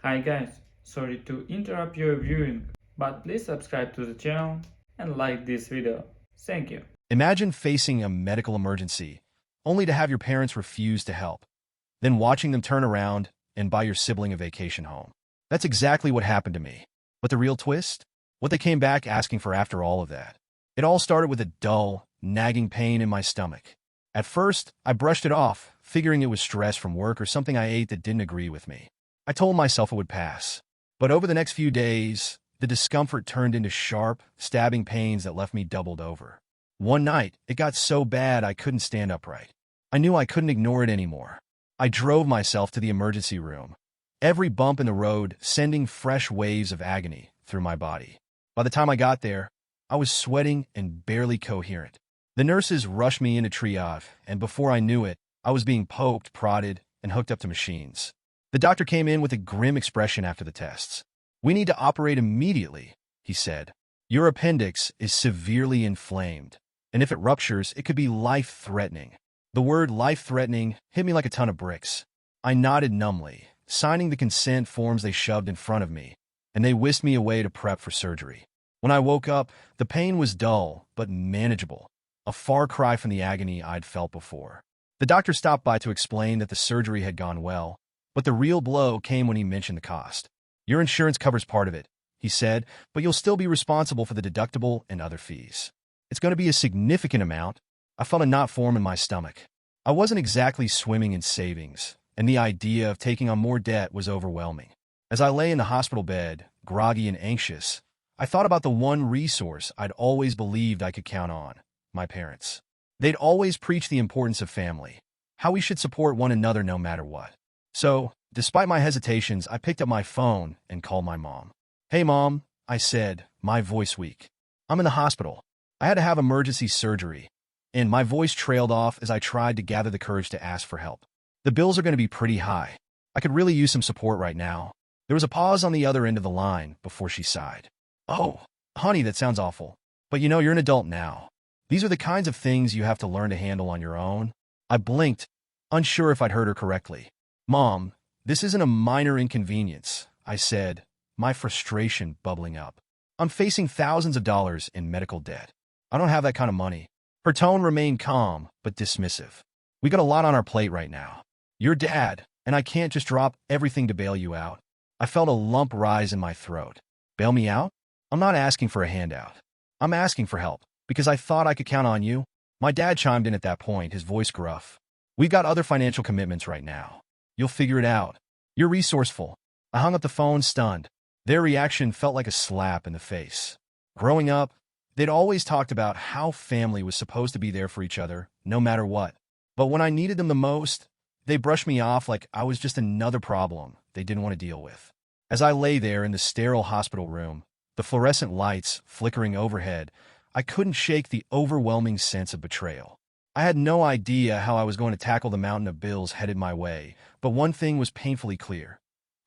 Hi guys, sorry to interrupt your viewing, but please subscribe to the channel and like this video. Thank you. Imagine facing a medical emergency, only to have your parents refuse to help, then watching them turn around and buy your sibling a vacation home. That's exactly what happened to me. But the real twist? What they came back asking for after all of that. It all started with a dull, nagging pain in my stomach. At first, I brushed it off, figuring it was stress from work or something I ate that didn't agree with me. I told myself it would pass. But over the next few days, the discomfort turned into sharp, stabbing pains that left me doubled over. One night, it got so bad I couldn't stand upright. I knew I couldn't ignore it anymore. I drove myself to the emergency room, every bump in the road sending fresh waves of agony through my body. By the time I got there, I was sweating and barely coherent. The nurses rushed me into triage, and before I knew it, I was being poked, prodded, and hooked up to machines. The doctor came in with a grim expression after the tests. "We need to operate immediately," he said. "Your appendix is severely inflamed, and if it ruptures, it could be life-threatening." The word life-threatening hit me like a ton of bricks. I nodded numbly, signing the consent forms they shoved in front of me, and they whisked me away to prep for surgery. When I woke up, the pain was dull, but manageable, a far cry from the agony I'd felt before. The doctor stopped by to explain that the surgery had gone well, but the real blow came when he mentioned the cost. "Your insurance covers part of it," he said, "but you'll still be responsible for the deductible and other fees. It's going to be a significant amount." I felt a knot form in my stomach. I wasn't exactly swimming in savings, and the idea of taking on more debt was overwhelming. As I lay in the hospital bed, groggy and anxious, I thought about the one resource I'd always believed I could count on: my parents. They'd always preached the importance of family, how we should support one another no matter what. So, despite my hesitations, I picked up my phone and called my mom. "Hey, Mom," I said, my voice weak. "I'm in the hospital. I had to have emergency surgery," and my voice trailed off as I tried to gather the courage to ask for help. "The bills are going to be pretty high. I could really use some support right now." There was a pause on the other end of the line before she sighed. "Oh, honey, that sounds awful. But you're an adult now. These are the kinds of things you have to learn to handle on your own." I blinked, unsure if I'd heard her correctly. "Mom, this isn't a minor inconvenience," I said, my frustration bubbling up. "I'm facing thousands of dollars in medical debt. I don't have that kind of money." Her tone remained calm, but dismissive. "We got a lot on our plate right now. You're Dad, and I can't just drop everything to bail you out." I felt a lump rise in my throat. "Bail me out? I'm not asking for a handout. I'm asking for help, because I thought I could count on you." My dad chimed in at that point, his voice gruff. "We've got other financial commitments right now. You'll figure it out. You're resourceful." I hung up the phone, stunned. Their reaction felt like a slap in the face. Growing up, they'd always talked about how family was supposed to be there for each other, no matter what. But when I needed them the most, they brushed me off like I was just another problem they didn't want to deal with. As I lay there in the sterile hospital room, the fluorescent lights flickering overhead, I couldn't shake the overwhelming sense of betrayal. I had no idea how I was going to tackle the mountain of bills headed my way, but one thing was painfully clear.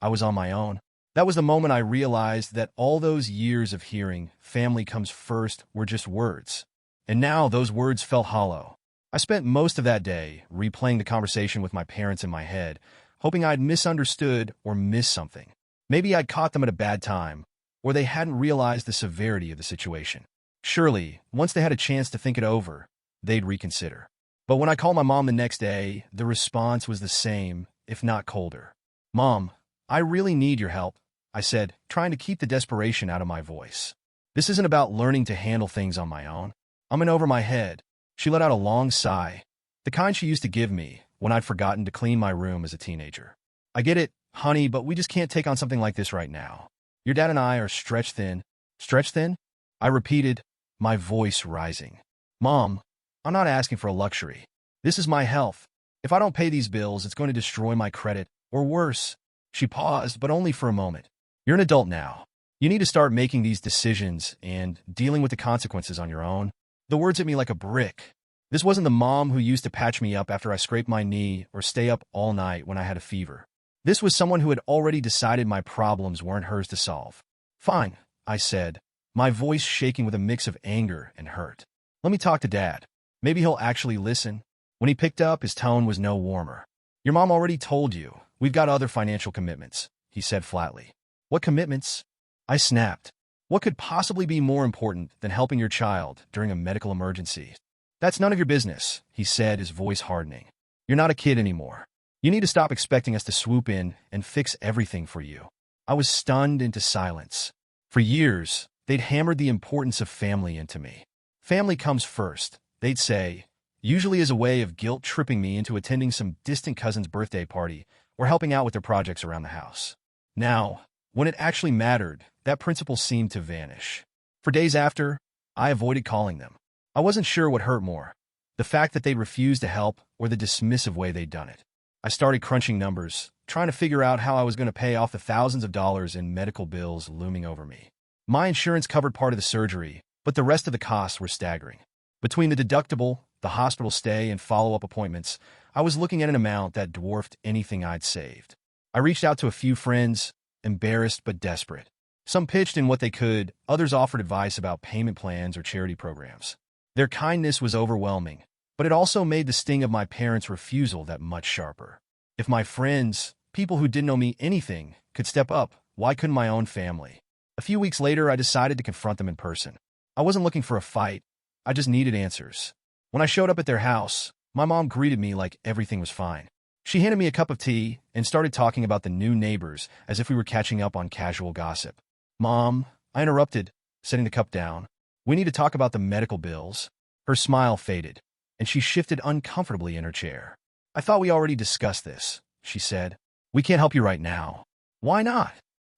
I was on my own. That was the moment I realized that all those years of hearing "family comes first" were just words. And now those words felt hollow. I spent most of that day replaying the conversation with my parents in my head, hoping I'd misunderstood or missed something. Maybe I'd caught them at a bad time, or they hadn't realized the severity of the situation. Surely, once they had a chance to think it over, they'd reconsider. But when I called my mom the next day, the response was the same, if not colder. "Mom, I really need your help," I said, trying to keep the desperation out of my voice. "This isn't about learning to handle things on my own. I'm in over my head." She let out a long sigh, the kind she used to give me when I'd forgotten to clean my room as a teenager. "I get it, honey, but we just can't take on something like this right now. Your dad and I are stretched thin." "Stretched thin?" I repeated, my voice rising. "Mom, I'm not asking for a luxury. This is my health. If I don't pay these bills, it's going to destroy my credit, or worse." She paused, but only for a moment. "You're an adult now. You need to start making these decisions and dealing with the consequences on your own." The words hit me like a brick. This wasn't the mom who used to patch me up after I scraped my knee or stay up all night when I had a fever. This was someone who had already decided my problems weren't hers to solve. "Fine," I said, my voice shaking with a mix of anger and hurt. "Let me talk to Dad. Maybe he'll actually listen." When he picked up, his tone was no warmer. "Your mom already told you. We've got other financial commitments," he said flatly. What commitments? I snapped. What could possibly be more important than helping your child during a medical emergency? That's none of your business, he said, his voice hardening. You're not a kid anymore. You need to stop expecting us to swoop in and fix everything for you. I was stunned into silence. For years, they'd hammered the importance of family into me. Family comes first, they'd say, usually as a way of guilt-tripping me into attending some distant cousin's birthday party or helping out with their projects around the house. Now, when it actually mattered, that principle seemed to vanish. For days after, I avoided calling them. I wasn't sure what hurt more, the fact that they'd refused to help or the dismissive way they'd done it. I started crunching numbers, trying to figure out how I was going to pay off the thousands of dollars in medical bills looming over me. My insurance covered part of the surgery, but the rest of the costs were staggering. Between the deductible, the hospital stay, and follow-up appointments, I was looking at an amount that dwarfed anything I'd saved. I reached out to a few friends, embarrassed but desperate. Some pitched in what they could, others offered advice about payment plans or charity programs. Their kindness was overwhelming, but it also made the sting of my parents' refusal that much sharper. If my friends, people who didn't owe me anything, could step up, why couldn't my own family? A few weeks later, I decided to confront them in person. I wasn't looking for a fight. I just needed answers. When I showed up at their house, my mom greeted me like everything was fine. She handed me a cup of tea and started talking about the new neighbors as if we were catching up on casual gossip. Mom, I interrupted, setting the cup down. We need to talk about the medical bills. Her smile faded, and she shifted uncomfortably in her chair. I thought we already discussed this, she said. We can't help you right now. Why not?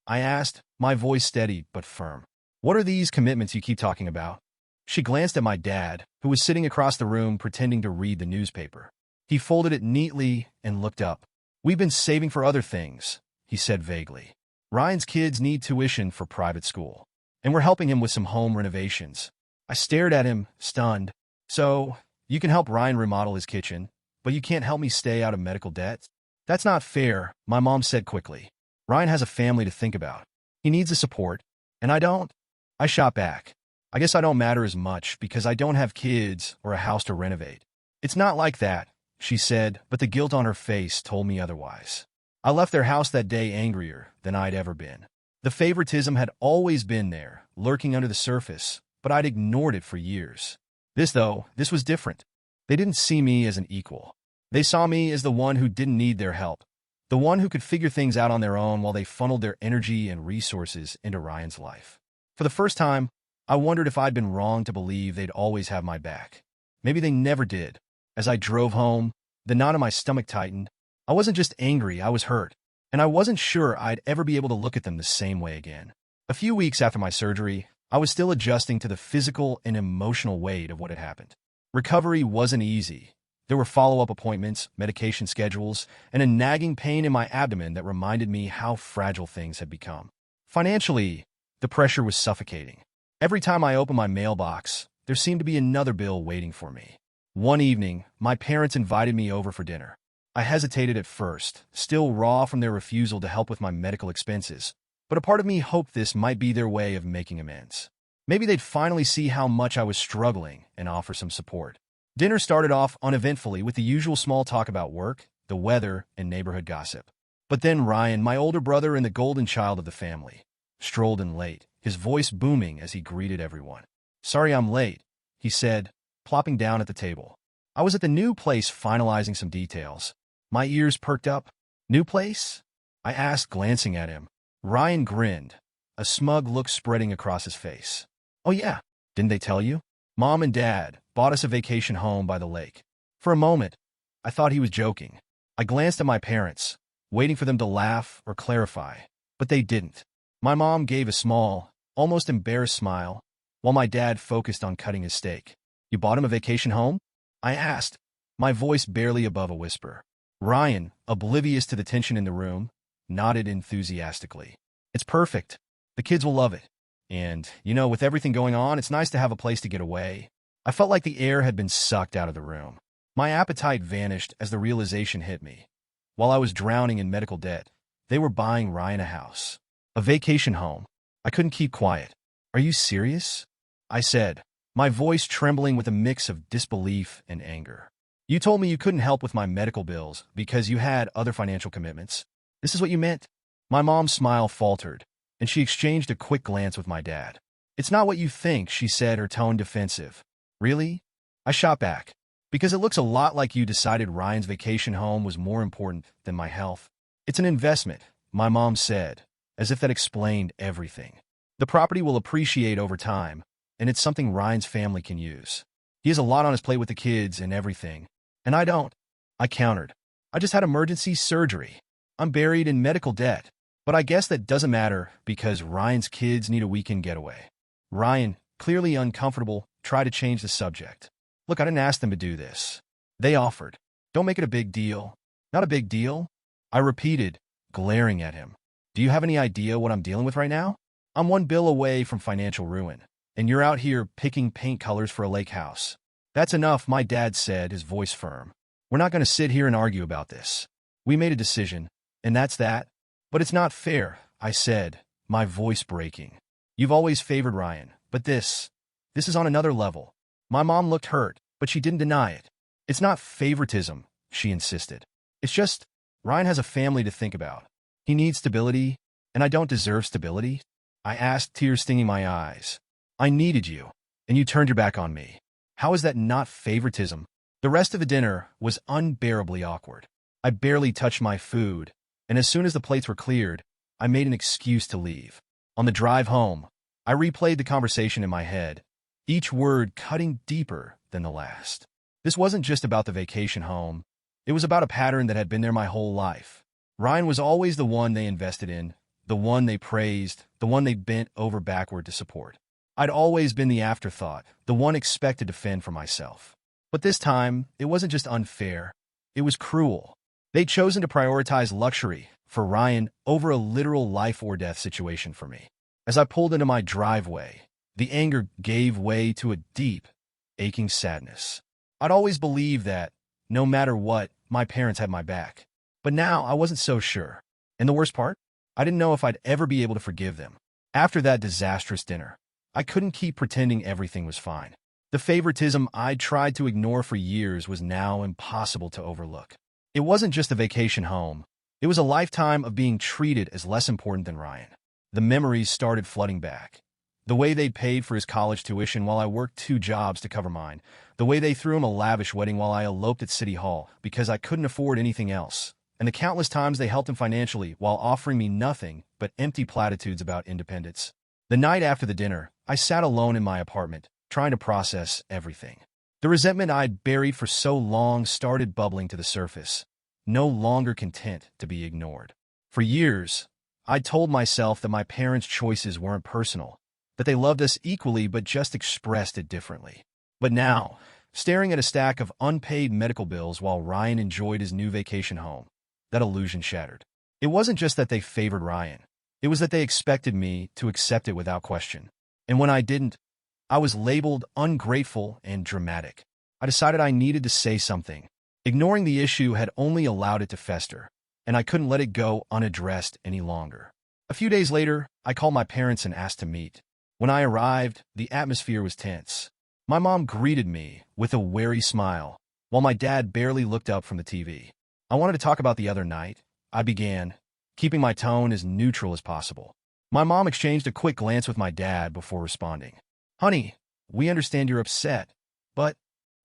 I asked, my voice steady but firm. What are these commitments you keep talking about? She glanced at my dad, who was sitting across the room pretending to read the newspaper. He folded it neatly and looked up. We've been saving for other things, he said vaguely. Ryan's kids need tuition for private school, and we're helping him with some home renovations. I stared at him, stunned. So, you can help Ryan remodel his kitchen, but you can't help me stay out of medical debt? That's not fair, my mom said quickly. Ryan has a family to think about. He needs the support, and I don't. I shot back. I guess I don't matter as much because I don't have kids or a house to renovate. It's not like that, she said, but the guilt on her face told me otherwise. I left their house that day angrier than I'd ever been. The favoritism had always been there, lurking under the surface, but I'd ignored it for years. This was different. They didn't see me as an equal. They saw me as the one who didn't need their help, the one who could figure things out on their own while they funneled their energy and resources into Ryan's life. For the first time, I wondered if I'd been wrong to believe they'd always have my back. Maybe they never did. As I drove home, the knot in my stomach tightened. I wasn't just angry, I was hurt, and I wasn't sure I'd ever be able to look at them the same way again. A few weeks after my surgery, I was still adjusting to the physical and emotional weight of what had happened. Recovery wasn't easy. There were follow-up appointments, medication schedules, and a nagging pain in my abdomen that reminded me how fragile things had become. Financially, the pressure was suffocating. Every time I opened my mailbox, there seemed to be another bill waiting for me. One evening, my parents invited me over for dinner. I hesitated at first, still raw from their refusal to help with my medical expenses, but a part of me hoped this might be their way of making amends. Maybe they'd finally see how much I was struggling and offer some support. Dinner started off uneventfully with the usual small talk about work, the weather, and neighborhood gossip. But then Ryan, my older brother and the golden child of the family, strolled in late, his voice booming as he greeted everyone. Sorry I'm late, he said, plopping down at the table. I was at the new place finalizing some details. My ears perked up. New place? I asked, glancing at him. Ryan grinned, a smug look spreading across his face. Oh yeah, didn't they tell you? Mom and Dad bought us a vacation home by the lake. For a moment, I thought he was joking. I glanced at my parents, waiting for them to laugh or clarify, but they didn't. My mom gave a small, almost embarrassed smile, while my dad focused on cutting his steak. You bought him a vacation home? I asked, my voice barely above a whisper. Ryan, oblivious to the tension in the room, nodded enthusiastically. It's perfect. The kids will love it. And, with everything going on, it's nice to have a place to get away. I felt like the air had been sucked out of the room. My appetite vanished as the realization hit me. While I was drowning in medical debt, they were buying Ryan a house. A vacation home. I couldn't keep quiet. Are you serious? I said, my voice trembling with a mix of disbelief and anger. You told me you couldn't help with my medical bills because you had other financial commitments. This is what you meant? My mom's smile faltered, and she exchanged a quick glance with my dad. "It's not what you think," she said, her tone defensive. "Really?" I shot back. "Because it looks a lot like you decided Ryan's vacation home was more important than my health." "It's an investment," my mom said, as if that explained everything. "The property will appreciate over time, and it's something Ryan's family can use. He has a lot on his plate with the kids and everything. And I don't." I countered. "I just had emergency surgery. I'm buried in medical debt. But I guess that doesn't matter because Ryan's kids need a weekend getaway." Ryan, clearly uncomfortable, tried to change the subject. "Look, I didn't ask them to do this. They offered. Don't make it a big deal." "Not a big deal?" I repeated, glaring at him. "Do you have any idea what I'm dealing with right now? I'm one bill away from financial ruin, and you're out here picking paint colors for a lake house." "That's enough," my dad said, his voice firm. "We're not going to sit here and argue about this. We made a decision, and that's that." "But it's not fair," I said, my voice breaking. "You've always favored Ryan, but this is on another level." My mom looked hurt, but she didn't deny it. "It's not favoritism," she insisted. "It's just, Ryan has a family to think about. He needs stability, and I don't deserve stability." I asked, tears stinging my eyes. "I needed you, and you turned your back on me. How is that not favoritism?" The rest of the dinner was unbearably awkward. I barely touched my food, and as soon as the plates were cleared, I made an excuse to leave. On the drive home, I replayed the conversation in my head, each word cutting deeper than the last. This wasn't just about the vacation home. It was about a pattern that had been there my whole life. Ryan was always the one they invested in, the one they praised, the one they bent over backward to support. I'd always been the afterthought, the one expected to fend for myself. But this time, it wasn't just unfair. It was cruel. They'd chosen to prioritize luxury for Ryan over a literal life-or-death situation for me. As I pulled into my driveway, the anger gave way to a deep, aching sadness. I'd always believed that, no matter what, my parents had my back. But now I wasn't so sure. And the worst part? I didn't know if I'd ever be able to forgive them. After that disastrous dinner, I couldn't keep pretending everything was fine. The favoritism I'd tried to ignore for years was now impossible to overlook. It wasn't just a vacation home. It was a lifetime of being treated as less important than Ryan. The memories started flooding back. The way they'd paid for his college tuition while I worked 2 jobs to cover mine. The way they threw him a lavish wedding while I eloped at City Hall because I couldn't afford anything else. And the countless times they helped him financially while offering me nothing but empty platitudes about independence. The night after the dinner, I sat alone in my apartment, trying to process everything. The resentment I'd buried for so long started bubbling to the surface, no longer content to be ignored. For years, I'd told myself that my parents' choices weren't personal, that they loved us equally but just expressed it differently. But now, staring at a stack of unpaid medical bills while Ryan enjoyed his new vacation home, that illusion shattered. It wasn't just that they favored Ryan. It was that they expected me to accept it without question. And when I didn't, I was labeled ungrateful and dramatic. I decided I needed to say something. Ignoring the issue had only allowed it to fester, and I couldn't let it go unaddressed any longer. A few days later, I called my parents and asked to meet. When I arrived, the atmosphere was tense. My mom greeted me with a wary smile, while my dad barely looked up from the TV. "I wanted to talk about the other night," I began, keeping my tone as neutral as possible. My mom exchanged a quick glance with my dad before responding. "Honey, we understand you're upset, but—"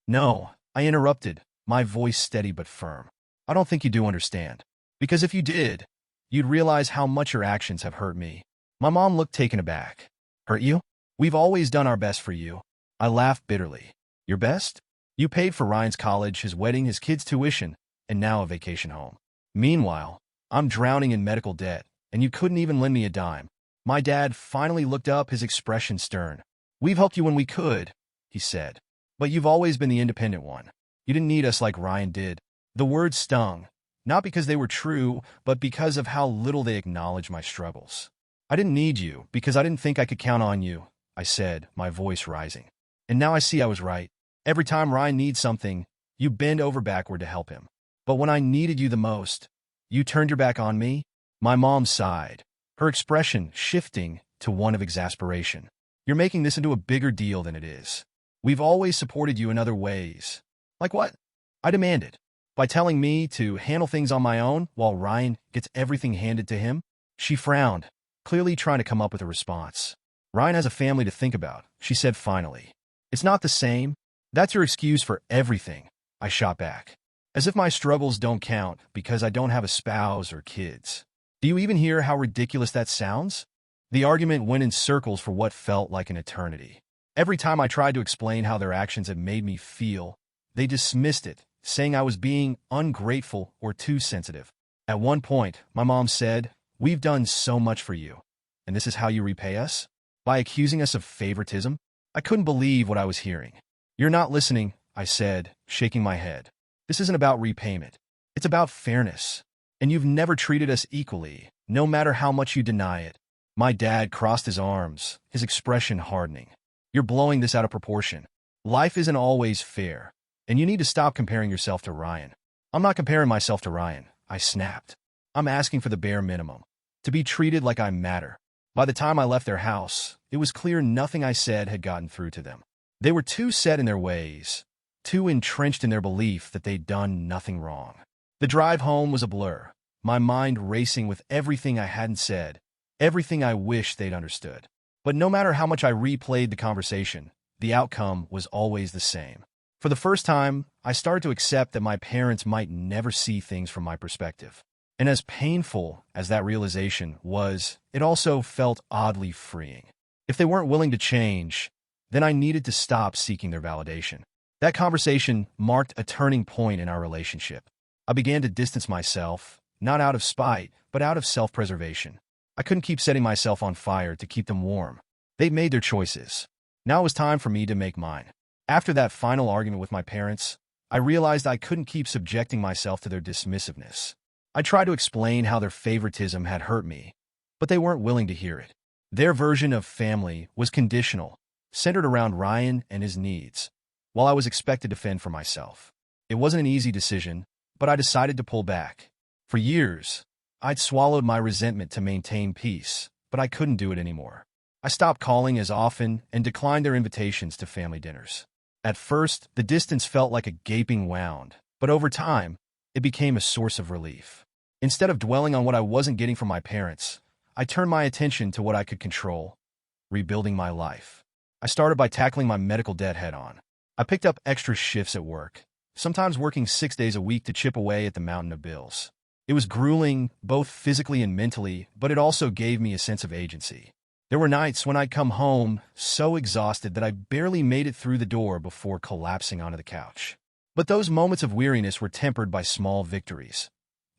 "No," I interrupted, my voice steady but firm. "I don't think you do understand. Because if you did, you'd realize how much your actions have hurt me." My mom looked taken aback. "Hurt you? We've always done our best for you." I laughed bitterly. "Your best? You paid for Ryan's college, his wedding, his kids' tuition, and now a vacation home. Meanwhile, I'm drowning in medical debt, and you couldn't even lend me a dime." My dad finally looked up, his expression stern. "We've helped you when we could," he said. "But you've always been the independent one. You didn't need us like Ryan did." The words stung, not because they were true, but because of how little they acknowledged my struggles. "I didn't need you because I didn't think I could count on you," I said, my voice rising. "And now I see I was right. Every time Ryan needs something, you bend over backward to help him. But when I needed you the most, you turned your back on me." My mom sighed, her expression shifting to one of exasperation. "You're making this into a bigger deal than it is. We've always supported you in other ways." "Like what?" I demanded. "By telling me to handle things on my own while Ryan gets everything handed to him?" She frowned, clearly trying to come up with a response. Ryan has a family to think about, she said finally. It's not the same. That's your excuse for everything, I shot back. As if my struggles don't count because I don't have a spouse or kids. Do you even hear how ridiculous that sounds? The argument went in circles for what felt like an eternity. Every time I tried to explain how their actions had made me feel, they dismissed it, saying I was being ungrateful or too sensitive. At one point, my mom said, "We've done so much for you, and this is how you repay us? By accusing us of favoritism?" I couldn't believe what I was hearing. "You're not listening," I said, shaking my head. "This isn't about repayment. It's about fairness. And you've never treated us equally, no matter how much you deny it." My dad crossed his arms, his expression hardening. "You're blowing this out of proportion. Life isn't always fair, and you need to stop comparing yourself to Ryan." "I'm not comparing myself to Ryan," I snapped. "I'm asking for the bare minimum, to be treated like I matter." By the time I left their house, it was clear nothing I said had gotten through to them. They were too set in their ways, too entrenched in their belief that they'd done nothing wrong. The drive home was a blur, my mind racing with everything I hadn't said, everything I wished they'd understood. But no matter how much I replayed the conversation, the outcome was always the same. For the first time, I started to accept that my parents might never see things from my perspective. And as painful as that realization was, it also felt oddly freeing. If they weren't willing to change, then I needed to stop seeking their validation. That conversation marked a turning point in our relationship. I began to distance myself, not out of spite, but out of self-preservation. I couldn't keep setting myself on fire to keep them warm. They'd made their choices. Now it was time for me to make mine. After that final argument with my parents, I realized I couldn't keep subjecting myself to their dismissiveness. I tried to explain how their favoritism had hurt me, but they weren't willing to hear it. Their version of family was conditional, centered around Ryan and his needs, while I was expected to fend for myself. It wasn't an easy decision, but I decided to pull back. For years, I'd swallowed my resentment to maintain peace, but I couldn't do it anymore. I stopped calling as often and declined their invitations to family dinners. At first, the distance felt like a gaping wound, but over time, it became a source of relief. Instead of dwelling on what I wasn't getting from my parents, I turned my attention to what I could control, rebuilding my life. I started by tackling my medical debt head-on. I picked up extra shifts at work, sometimes working 6 days a week to chip away at the mountain of bills. It was grueling, both physically and mentally, but it also gave me a sense of agency. There were nights when I'd come home so exhausted that I barely made it through the door before collapsing onto the couch. But those moments of weariness were tempered by small victories,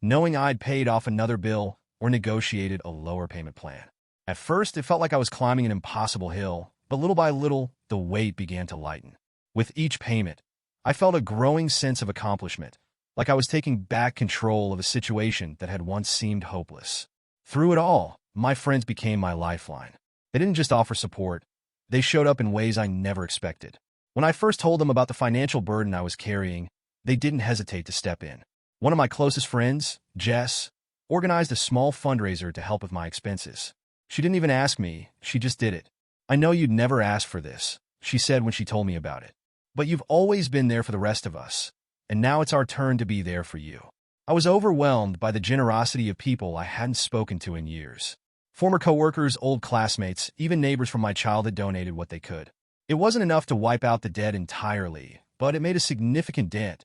knowing I'd paid off another bill or negotiated a lower payment plan. At first, it felt like I was climbing an impossible hill, but little by little, the weight began to lighten. With each payment, I felt a growing sense of accomplishment, like I was taking back control of a situation that had once seemed hopeless. Through it all, my friends became my lifeline. They didn't just offer support, they showed up in ways I never expected. When I first told them about the financial burden I was carrying, they didn't hesitate to step in. One of my closest friends, Jess, organized a small fundraiser to help with my expenses. She didn't even ask me, she just did it. "I know you'd never ask for this," she said when she told me about it. "But you've always been there for the rest of us, and now it's our turn to be there for you." I was overwhelmed by the generosity of people I hadn't spoken to in years. Former coworkers, old classmates, even neighbors from my childhood donated what they could. It wasn't enough to wipe out the debt entirely, but it made a significant dent.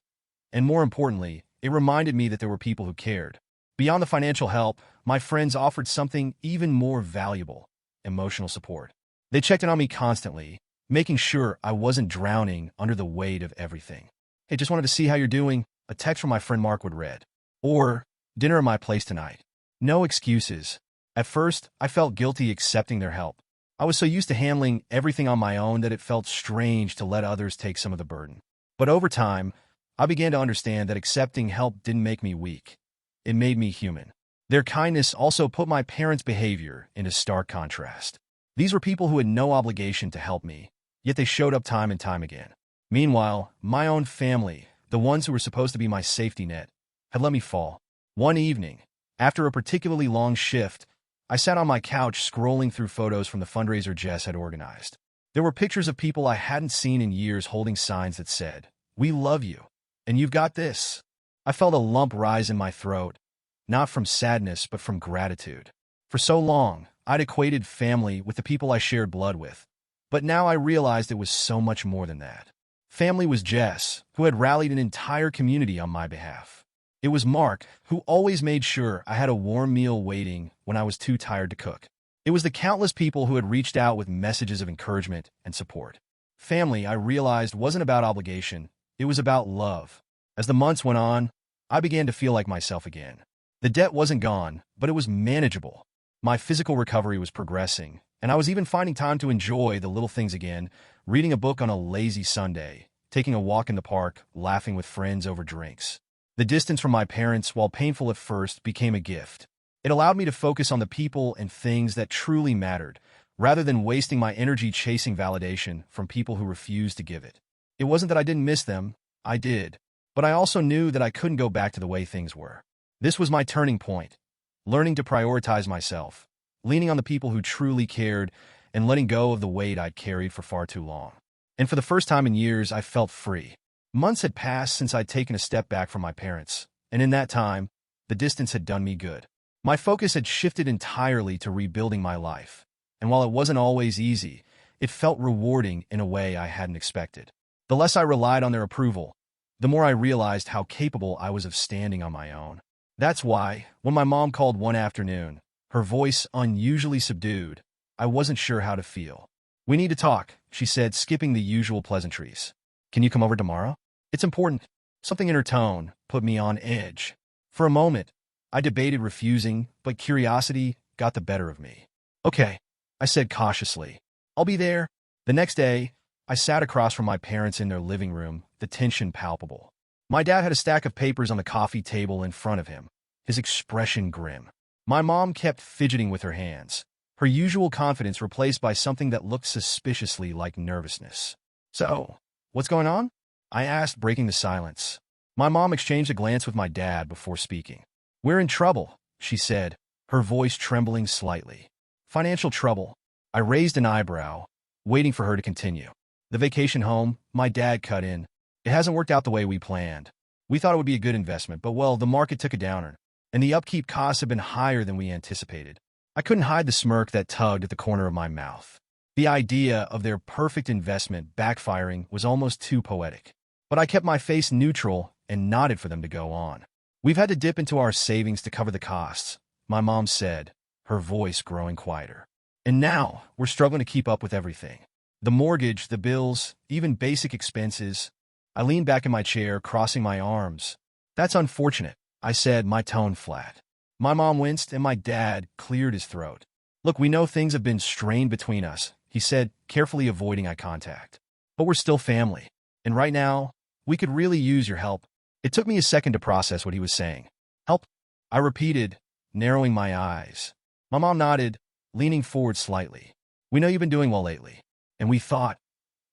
And more importantly, it reminded me that there were people who cared. Beyond the financial help, my friends offered something even more valuable: emotional support. They checked in on me constantly, making sure I wasn't drowning under the weight of everything. "Hey, just wanted to see how you're doing," a text from my friend Mark would read. Or, "Dinner at my place tonight." No excuses. At first, I felt guilty accepting their help. I was so used to handling everything on my own that it felt strange to let others take some of the burden. But over time, I began to understand that accepting help didn't make me weak. It made me human. Their kindness also put my parents' behavior into stark contrast. These were people who had no obligation to help me, yet they showed up time and time again. Meanwhile, my own family, the ones who were supposed to be my safety net, had let me fall. One evening, after a particularly long shift, I sat on my couch scrolling through photos from the fundraiser Jess had organized. There were pictures of people I hadn't seen in years holding signs that said, "We love you, and you've got this." I felt a lump rise in my throat, not from sadness but from gratitude. For so long, I'd equated family with the people I shared blood with. But now I realized it was so much more than that. Family was Jess, who had rallied an entire community on my behalf. It was Mark, who always made sure I had a warm meal waiting when I was too tired to cook. It was the countless people who had reached out with messages of encouragement and support. Family, I realized, wasn't about obligation. It was about love. As the months went on, I began to feel like myself again. The debt wasn't gone, but it was manageable. My physical recovery was progressing, and I was even finding time to enjoy the little things again, reading a book on a lazy Sunday, taking a walk in the park, laughing with friends over drinks. The distance from my parents, while painful at first, became a gift. It allowed me to focus on the people and things that truly mattered, rather than wasting my energy chasing validation from people who refused to give it. It wasn't that I didn't miss them, I did, but I also knew that I couldn't go back to the way things were. This was my turning point, learning to prioritize myself, leaning on the people who truly cared, and letting go of the weight I'd carried for far too long. And for the first time in years, I felt free. Months had passed since I'd taken a step back from my parents, and in that time, the distance had done me good. My focus had shifted entirely to rebuilding my life, and while it wasn't always easy, it felt rewarding in a way I hadn't expected. The less I relied on their approval, the more I realized how capable I was of standing on my own. That's why, when my mom called one afternoon, her voice unusually subdued, I wasn't sure how to feel. "We need to talk," she said, skipping the usual pleasantries. "Can you come over tomorrow? It's important." Something in her tone put me on edge. For a moment, I debated refusing, but curiosity got the better of me. "Okay," I said cautiously. "I'll be there." The next day, I sat across from my parents in their living room, the tension palpable. My dad had a stack of papers on the coffee table in front of him, his expression grim. My mom kept fidgeting with her hands, her usual confidence replaced by something that looked suspiciously like nervousness. "So, what's going on?" I asked, breaking the silence. My mom exchanged a glance with my dad before speaking. "We're in trouble," she said, her voice trembling slightly. "Financial trouble." I raised an eyebrow, waiting for her to continue. "The vacation home," my dad cut in. "It hasn't worked out the way we planned. We thought it would be a good investment, but well, the market took a downer, and the upkeep costs have been higher than we anticipated." I couldn't hide the smirk that tugged at the corner of my mouth. The idea of their perfect investment backfiring was almost too poetic. But I kept my face neutral and nodded for them to go on. "We've had to dip into our savings to cover the costs," my mom said, her voice growing quieter. "And now we're struggling to keep up with everything. The mortgage, the bills, even basic expenses." I leaned back in my chair, crossing my arms. "That's unfortunate," I said, my tone flat. My mom winced, and my dad cleared his throat. "Look, we know things have been strained between us," he said, carefully avoiding eye contact. "But we're still family. And right now, we could really use your help." It took me a second to process what he was saying. "Help?" I repeated, narrowing my eyes. My mom nodded, leaning forward slightly. "We know you've been doing well lately, and we thought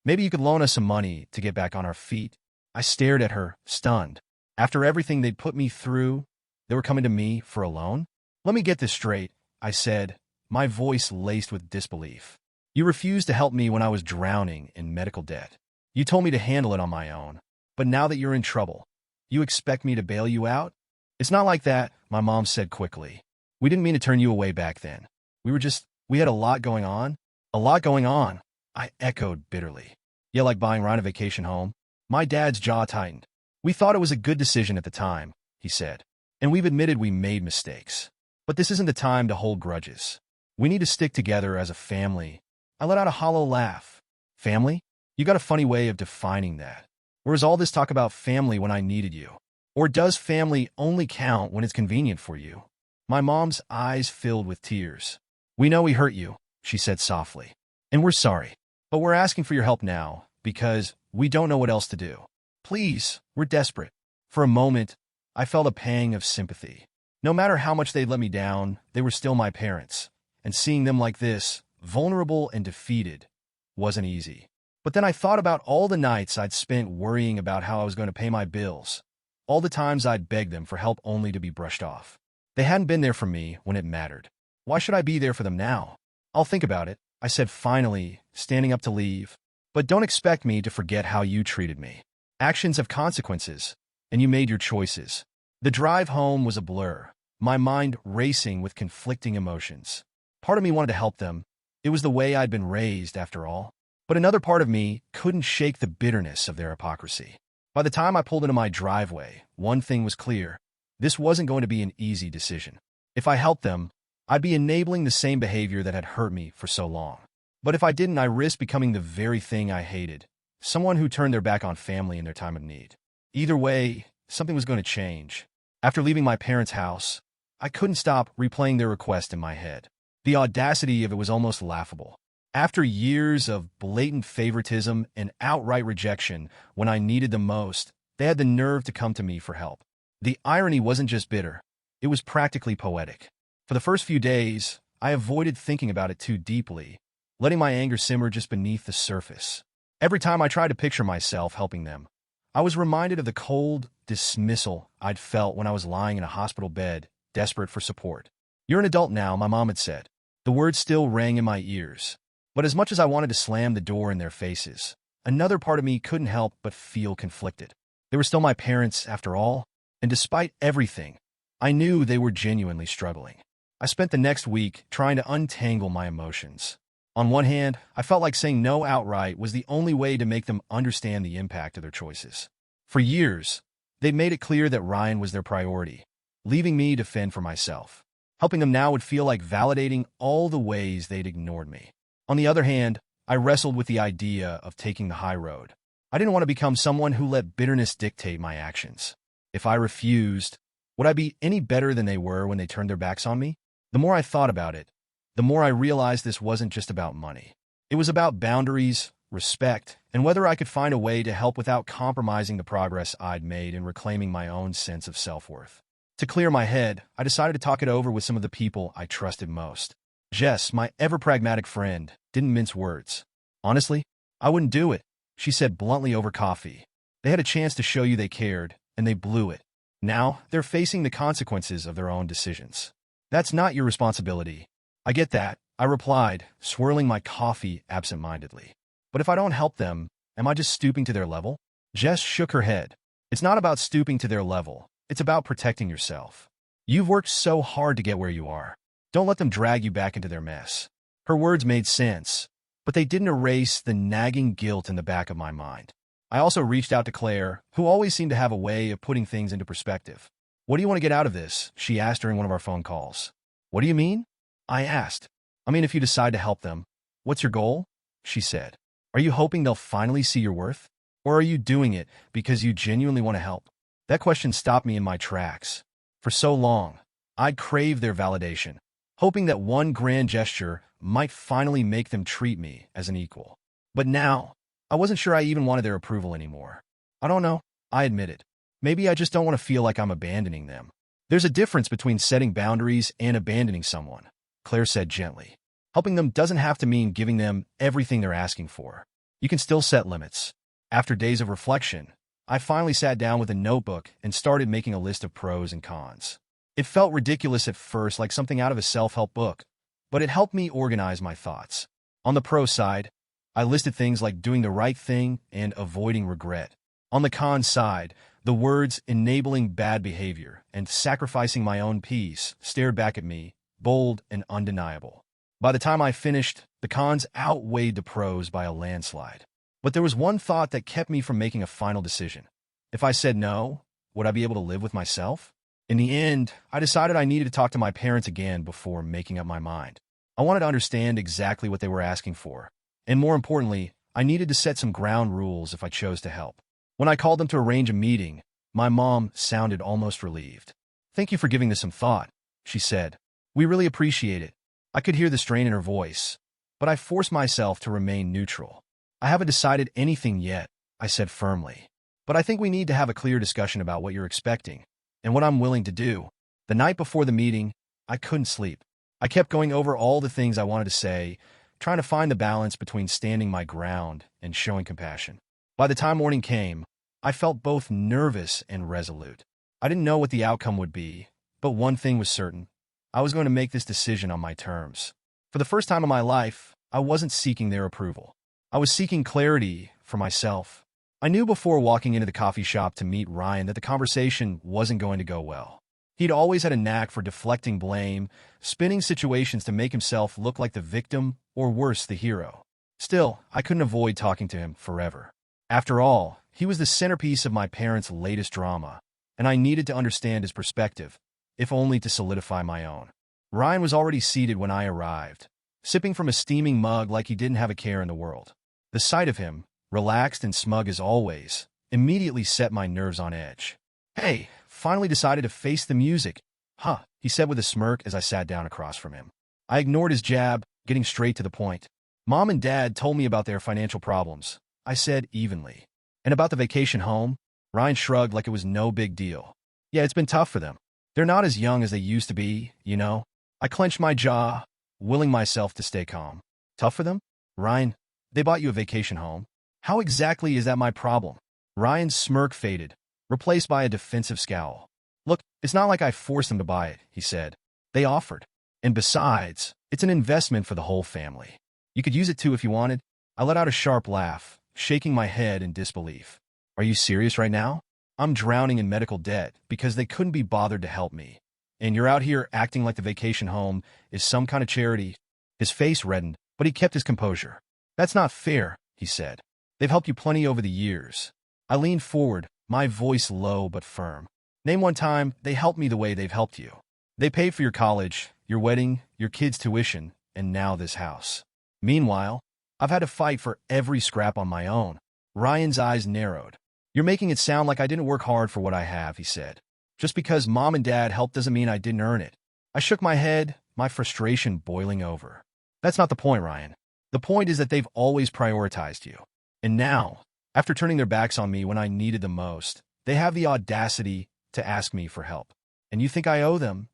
maybe you could loan us some money to get back on our feet." I stared at her, stunned. After everything they'd put me through, they were coming to me for a loan? "Let me get this straight," I said, my voice laced with disbelief. "You refused to help me when I was drowning in medical debt. You told me to handle it on my own. But now that you're in trouble, you expect me to bail you out?" "It's not like that," my mom said quickly. "We didn't mean to turn you away back then. We had a lot going on." "A lot going on," I echoed bitterly. "Yeah, like buying Ryan a vacation home." My dad's jaw tightened. "We thought it was a good decision at the time," he said. "And we've admitted we made mistakes. But this isn't the time to hold grudges. We need to stick together as a family." I let out a hollow laugh. "Family? You got a funny way of defining that. Or is all this talk about family when I needed you? Or does family only count when it's convenient for you?" My mom's eyes filled with tears. "We know we hurt you," she said softly. "And we're sorry. But we're asking for your help now, because we don't know what else to do. Please, we're desperate." For a moment, I felt a pang of sympathy. No matter how much they'd let me down, they were still my parents. And seeing them like this, vulnerable and defeated, wasn't easy. But then I thought about all the nights I'd spent worrying about how I was going to pay my bills. All the times I'd begged them for help only to be brushed off. They hadn't been there for me when it mattered. Why should I be there for them now? "I'll think about it," I said finally, standing up to leave. "But don't expect me to forget how you treated me. Actions have consequences, and you made your choices." The drive home was a blur. my mind racing with conflicting emotions. Part of me wanted to help them. It was the way I'd been raised, after all. But another part of me couldn't shake the bitterness of their hypocrisy. By the time I pulled into my driveway, one thing was clear. This wasn't going to be an easy decision. If I helped them, I'd be enabling the same behavior that had hurt me for so long. But if I didn't, I risked becoming the very thing I hated, someone who turned their back on family in their time of need. Either way, something was going to change. After leaving my parents' house, I couldn't stop replaying their request in my head. The audacity of it was almost laughable. After years of blatant favoritism and outright rejection when I needed them most, they had the nerve to come to me for help. The irony wasn't just bitter, it was practically poetic. For the first few days, I avoided thinking about it too deeply, letting my anger simmer just beneath the surface. Every time I tried to picture myself helping them, I was reminded of the cold dismissal I'd felt when I was lying in a hospital bed, desperate for support. "You're an adult now," my mom had said. The words still rang in my ears. But as much as I wanted to slam the door in their faces, another part of me couldn't help but feel conflicted. They were still my parents, after all, and despite everything, I knew they were genuinely struggling. I spent the next week trying to untangle my emotions. On one hand, I felt like saying no outright was the only way to make them understand the impact of their choices. For years, they'd made it clear that Ryan was their priority, leaving me to fend for myself. Helping them now would feel like validating all the ways they'd ignored me. On the other hand, I wrestled with the idea of taking the high road. I didn't want to become someone who let bitterness dictate my actions. If I refused, would I be any better than they were when they turned their backs on me? The more I thought about it, the more I realized this wasn't just about money. It was about boundaries, respect, and whether I could find a way to help without compromising the progress I'd made in reclaiming my own sense of self-worth. To clear my head, I decided to talk it over with some of the people I trusted most. Jess, my ever-pragmatic friend, didn't mince words. "Honestly, I wouldn't do it," she said bluntly over coffee. "They had a chance to show you they cared, and they blew it. Now, they're facing the consequences of their own decisions. That's not your responsibility." "I get that," I replied, swirling my coffee absent-mindedly. "But if I don't help them, am I just stooping to their level?" Jess shook her head. "It's not about stooping to their level. It's about protecting yourself. You've worked so hard to get where you are. Don't let them drag you back into their mess." Her words made sense, but they didn't erase the nagging guilt in the back of my mind. I also reached out to Claire, who always seemed to have a way of putting things into perspective. "What do you want to get out of this?" she asked during one of our phone calls. "What do you mean?" I asked. "I mean, if you decide to help them, what's your goal?" she said. "Are you hoping they'll finally see your worth? Or are you doing it because you genuinely want to help?" That question stopped me in my tracks. For so long, I'd craved their validation, hoping that one grand gesture might finally make them treat me as an equal. But now, I wasn't sure I even wanted their approval anymore. "I don't know," I admitted. "Maybe I just don't want to feel like I'm abandoning them." "There's a difference between setting boundaries and abandoning someone," Claire said gently. "Helping them doesn't have to mean giving them everything they're asking for. You can still set limits." After days of reflection, I finally sat down with a notebook and started making a list of pros and cons. It felt ridiculous at first, like something out of a self-help book, but it helped me organize my thoughts. On the pro side, I listed things like doing the right thing and avoiding regret. On the con side, the words enabling bad behavior and sacrificing my own peace stared back at me, bold and undeniable. By the time I finished, the cons outweighed the pros by a landslide. But there was one thought that kept me from making a final decision. If I said no, would I be able to live with myself? In the end, I decided I needed to talk to my parents again before making up my mind. I wanted to understand exactly what they were asking for. And more importantly, I needed to set some ground rules if I chose to help. When I called them to arrange a meeting, my mom sounded almost relieved. "Thank you for giving this some thought," she said. "We really appreciate it." I could hear the strain in her voice, but I forced myself to remain neutral. "I haven't decided anything yet," I said firmly. "But I think we need to have a clear discussion about what you're expecting and what I'm willing to do." The night before the meeting, I couldn't sleep. I kept going over all the things I wanted to say, trying to find the balance between standing my ground and showing compassion. By the time morning came, I felt both nervous and resolute. I didn't know what the outcome would be, but one thing was certain. I was going to make this decision on my terms. For the first time in my life, I wasn't seeking their approval. I was seeking clarity for myself. I knew before walking into the coffee shop to meet Ryan that the conversation wasn't going to go well. He'd always had a knack for deflecting blame, spinning situations to make himself look like the victim, or worse, the hero. Still, I couldn't avoid talking to him forever. After all, he was the centerpiece of my parents' latest drama, and I needed to understand his perspective, if only to solidify my own. Ryan was already seated when I arrived, sipping from a steaming mug like he didn't have a care in the world. The sight of him, relaxed and smug as always, immediately set my nerves on edge. "Hey, finally decided to face the music, huh?" he said with a smirk as I sat down across from him. I ignored his jab, getting straight to the point. "Mom and Dad told me about their financial problems," I said evenly. "And about the vacation home?" Ryan shrugged like it was no big deal. "Yeah, it's been tough for them. They're not as young as they used to be, you know." I clenched my jaw, willing myself to stay calm. "Tough for them? Ryan, they bought you a vacation home. How exactly is that my problem?" Ryan's smirk faded, replaced by a defensive scowl. "Look, it's not like I forced them to buy it," he said. "They offered. And besides, it's an investment for the whole family. You could use it too if you wanted." I let out a sharp laugh, shaking my head in disbelief. "Are you serious right now? I'm drowning in medical debt because they couldn't be bothered to help me. And you're out here acting like the vacation home is some kind of charity." His face reddened, but he kept his composure. "That's not fair," he said. "They've helped you plenty over the years." I leaned forward, my voice low but firm. "Name one time they helped me the way they've helped you. They paid for your college, your wedding, your kids' tuition, and now this house. Meanwhile, I've had to fight for every scrap on my own." Ryan's eyes narrowed. "You're making it sound like I didn't work hard for what I have," he said. "Just because Mom and Dad helped doesn't mean I didn't earn it." I shook my head, my frustration boiling over. "That's not the point, Ryan. The point is that they've always prioritized you. And now, after turning their backs on me when I needed them most, they have the audacity to ask me for help. And you think I owe them?"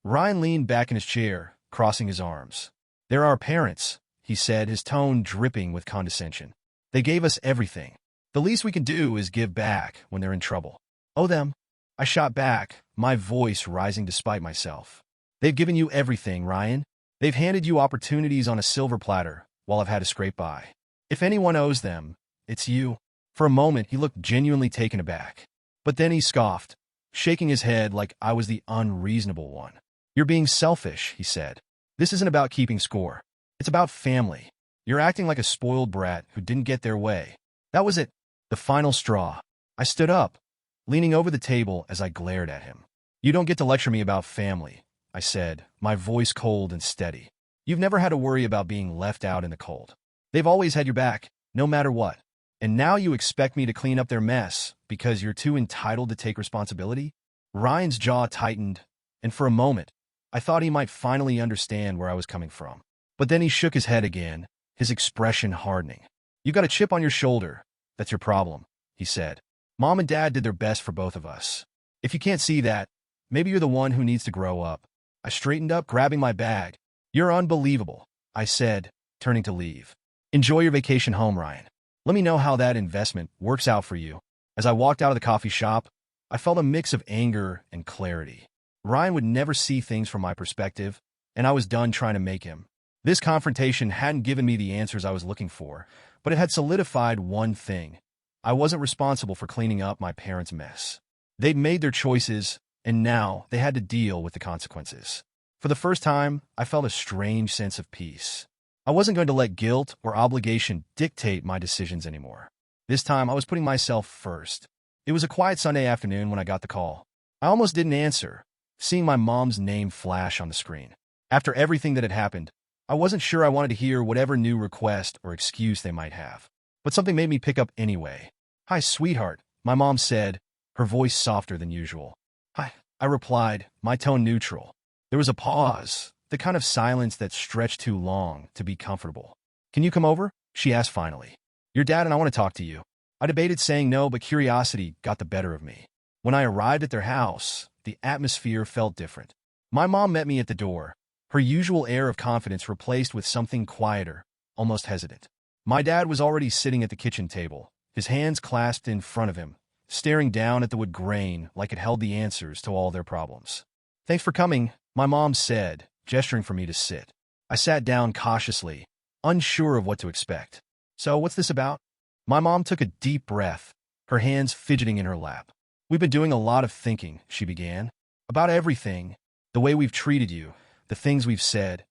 Ryan leaned back in his chair, crossing his arms. "They're our parents," he said, his tone dripping with condescension. "They gave us everything. The least we can do is give back when they're in trouble." "Owe them?" I shot back, my voice rising despite myself. "They've given you everything, Ryan. They've handed you opportunities on a silver platter while I've had to scrape by. If anyone owes them, it's you." For a moment, he looked genuinely taken aback. But then he scoffed, shaking his head like I was the unreasonable one. "You're being selfish," he said. "This isn't about keeping score. It's about family. You're acting like a spoiled brat who didn't get their way." That was it, the final straw. I stood up, leaning over the table as I glared at him. "You don't get to lecture me about family," I said, my voice cold and steady. "You've never had to worry about being left out in the cold. They've always had your back, no matter what. And now you expect me to clean up their mess because you're too entitled to take responsibility?" Ryan's jaw tightened, and for a moment, I thought he might finally understand where I was coming from. But then he shook his head again, his expression hardening. "You've got a chip on your shoulder. That's your problem," he said. "Mom and Dad did their best for both of us. If you can't see that, maybe you're the one who needs to grow up." I straightened up, grabbing my bag. "You're unbelievable," I said, turning to leave. "Enjoy your vacation home, Ryan. Let me know how that investment works out for you." As I walked out of the coffee shop, I felt a mix of anger and clarity. Ryan would never see things from my perspective, and I was done trying to make him. This confrontation hadn't given me the answers I was looking for, but it had solidified one thing. I wasn't responsible for cleaning up my parents' mess. They'd made their choices, and now they had to deal with the consequences. For the first time, I felt a strange sense of peace. I wasn't going to let guilt or obligation dictate my decisions anymore. This time, I was putting myself first. It was a quiet Sunday afternoon when I got the call. I almost didn't answer, seeing my mom's name flash on the screen. After everything that had happened, I wasn't sure I wanted to hear whatever new request or excuse they might have. But something made me pick up anyway. "Hi, sweetheart," my mom said, her voice softer than usual. "Hi," I replied, my tone neutral. There was a pause, the kind of silence that stretched too long to be comfortable. "Can you come over?" she asked finally. "Your dad and I want to talk to you." I debated saying no, but curiosity got the better of me. When I arrived at their house, the atmosphere felt different. My mom met me at the door, her usual air of confidence replaced with something quieter, almost hesitant. My dad was already sitting at the kitchen table, his hands clasped in front of him, staring down at the wood grain like it held the answers to all their problems. "Thanks for coming," my mom said, gesturing for me to sit. I sat down cautiously, unsure of what to expect. "So, what's this about?" My mom took a deep breath, her hands fidgeting in her lap. "We've been doing a lot of thinking," she began. about everything, the way we've treated you, the things we've said,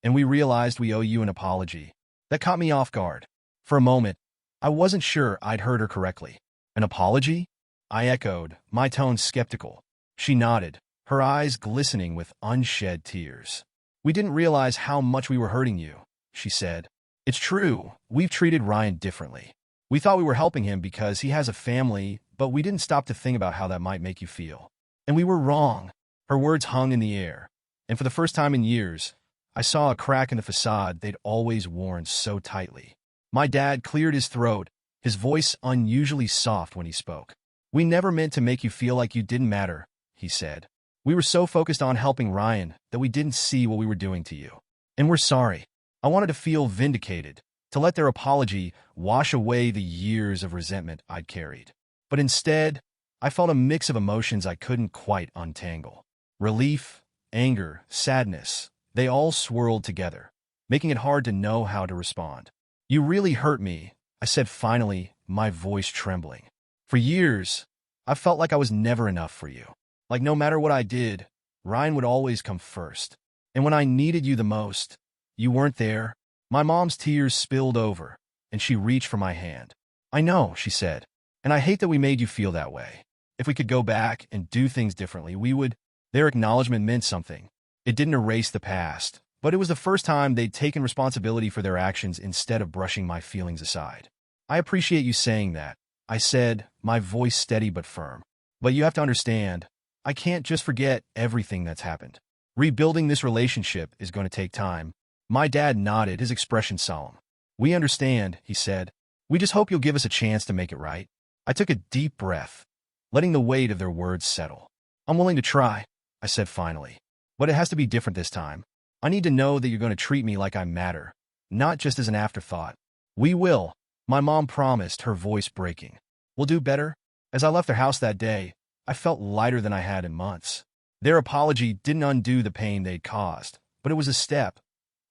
and we realized we owe you an apology. That caught me off guard. For a moment, I wasn't sure I'd heard her correctly. An apology? I echoed, my tone skeptical. She nodded, her eyes glistening with unshed tears. We didn't realize how much we were hurting you, she said. It's true, we've treated Ryan differently. We thought we were helping him because he has a family, but we didn't stop to think about how that might make you feel. And we were wrong. Her words hung in the air, and for the first time in years, I saw a crack in the facade they'd always worn so tightly. My dad cleared his throat, his voice unusually soft when he spoke. We never meant to make you feel like you didn't matter, he said. We were so focused on helping Ryan that we didn't see what we were doing to you. And we're sorry. I wanted to feel vindicated, to let their apology wash away the years of resentment I'd carried. But instead, I felt a mix of emotions I couldn't quite untangle. Relief, anger, sadness, they all swirled together, making it hard to know how to respond. You really hurt me, I said finally, my voice trembling. For years, I felt like I was never enough for you. Like no matter what I did, Ryan would always come first. And when I needed you the most, you weren't there. My mom's tears spilled over, and she reached for my hand. I know, she said, and I hate that we made you feel that way. If we could go back and do things differently, we would. Their acknowledgement meant something. It didn't erase the past, but it was the first time they'd taken responsibility for their actions instead of brushing my feelings aside. I appreciate you saying that, I said, my voice steady but firm. But you have to understand, I can't just forget everything that's happened. Rebuilding this relationship is going to take time. My dad nodded, his expression solemn. We understand, he said. We just hope you'll give us a chance to make it right. I took a deep breath, letting the weight of their words settle. I'm willing to try, I said finally. But it has to be different this time. I need to know that you're going to treat me like I matter, not just as an afterthought. We will, my mom promised, her voice breaking. We'll do better. As I left their house that day, I felt lighter than I had in months. Their apology didn't undo the pain they'd caused, but it was a step,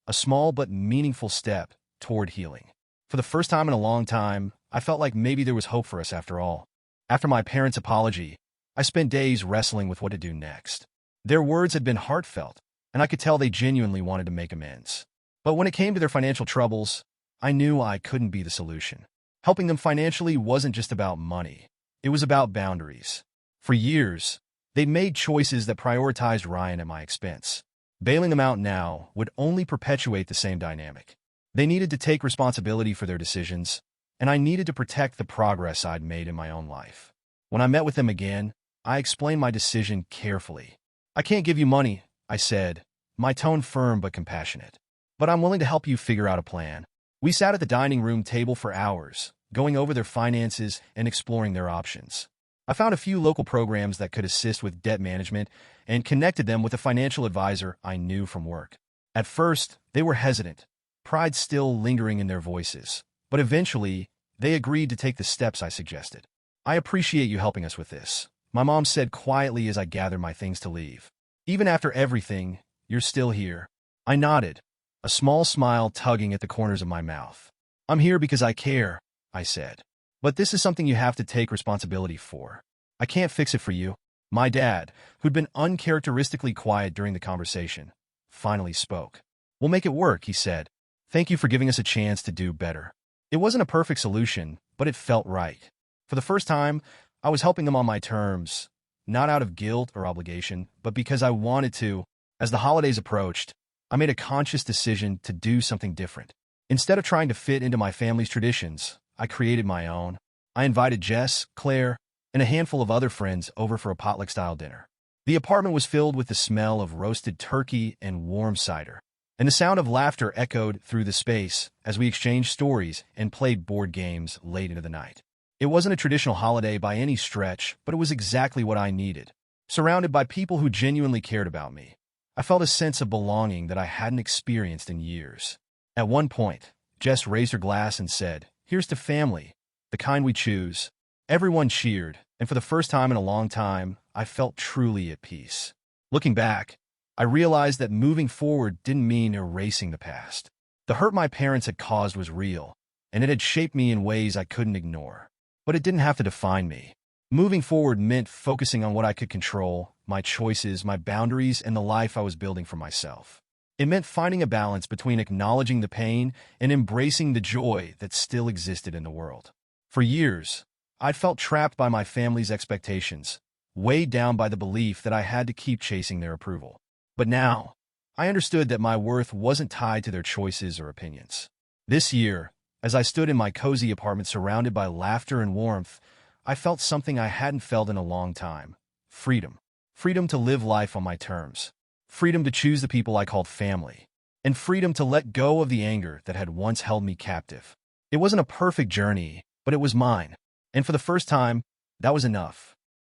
a small but meaningful step toward healing. For the first time in a long time, I felt like maybe there was hope for us after all. After my parents' apology, I spent days wrestling with what to do next. Their words had been heartfelt, and I could tell they genuinely wanted to make amends. But when it came to their financial troubles, I knew I couldn't be the solution. Helping them financially wasn't just about money. It was about boundaries. For years, they'd made choices that prioritized Ryan at my expense. Bailing them out now would only perpetuate the same dynamic. They needed to take responsibility for their decisions, and I needed to protect the progress I'd made in my own life. When I met with them again, I explained my decision carefully. I can't give you money, I said, my tone firm but compassionate. But I'm willing to help you figure out a plan. We sat at the dining room table for hours, going over their finances and exploring their options. I found a few local programs that could assist with debt management and connected them with a financial advisor I knew from work. At first, they were hesitant, pride still lingering in their voices, but eventually, they agreed to take the steps I suggested. I appreciate you helping us with this, my mom said quietly as I gathered my things to leave. Even after everything, you're still here. I nodded, a small smile tugging at the corners of my mouth. I'm here because I care, I said. But this is something you have to take responsibility for. I can't fix it for you. My dad, who'd been uncharacteristically quiet during the conversation, finally spoke. We'll make it work, he said. Thank you for giving us a chance to do better. It wasn't a perfect solution, but it felt right. For the first time, I was helping them on my terms, not out of guilt or obligation, but because I wanted to. As the holidays approached, I made a conscious decision to do something different. Instead of trying to fit into my family's traditions, I created my own. I invited Jess, Claire, and a handful of other friends over for a potluck-style dinner. The apartment was filled with the smell of roasted turkey and warm cider, and the sound of laughter echoed through the space as we exchanged stories and played board games late into the night. It wasn't a traditional holiday by any stretch, but it was exactly what I needed. Surrounded by people who genuinely cared about me, I felt a sense of belonging that I hadn't experienced in years. At one point, Jess raised her glass and said, "Here's to family, the kind we choose." Everyone cheered, and for the first time in a long time, I felt truly at peace. Looking back, I realized that moving forward didn't mean erasing the past. The hurt my parents had caused was real, and it had shaped me in ways I couldn't ignore. But it didn't have to define me. Moving forward meant focusing on what I could control, my choices, my boundaries, and the life I was building for myself. It meant finding a balance between acknowledging the pain and embracing the joy that still existed in the world. For years, I'd felt trapped by my family's expectations, weighed down by the belief that I had to keep chasing their approval. But now, I understood that my worth wasn't tied to their choices or opinions. This year, as I stood in my cozy apartment surrounded by laughter and warmth, I felt something I hadn't felt in a long time: freedom. Freedom to live life on my terms. Freedom to choose the people I called family. And freedom to let go of the anger that had once held me captive. It wasn't a perfect journey, but it was mine. And for the first time, that was enough.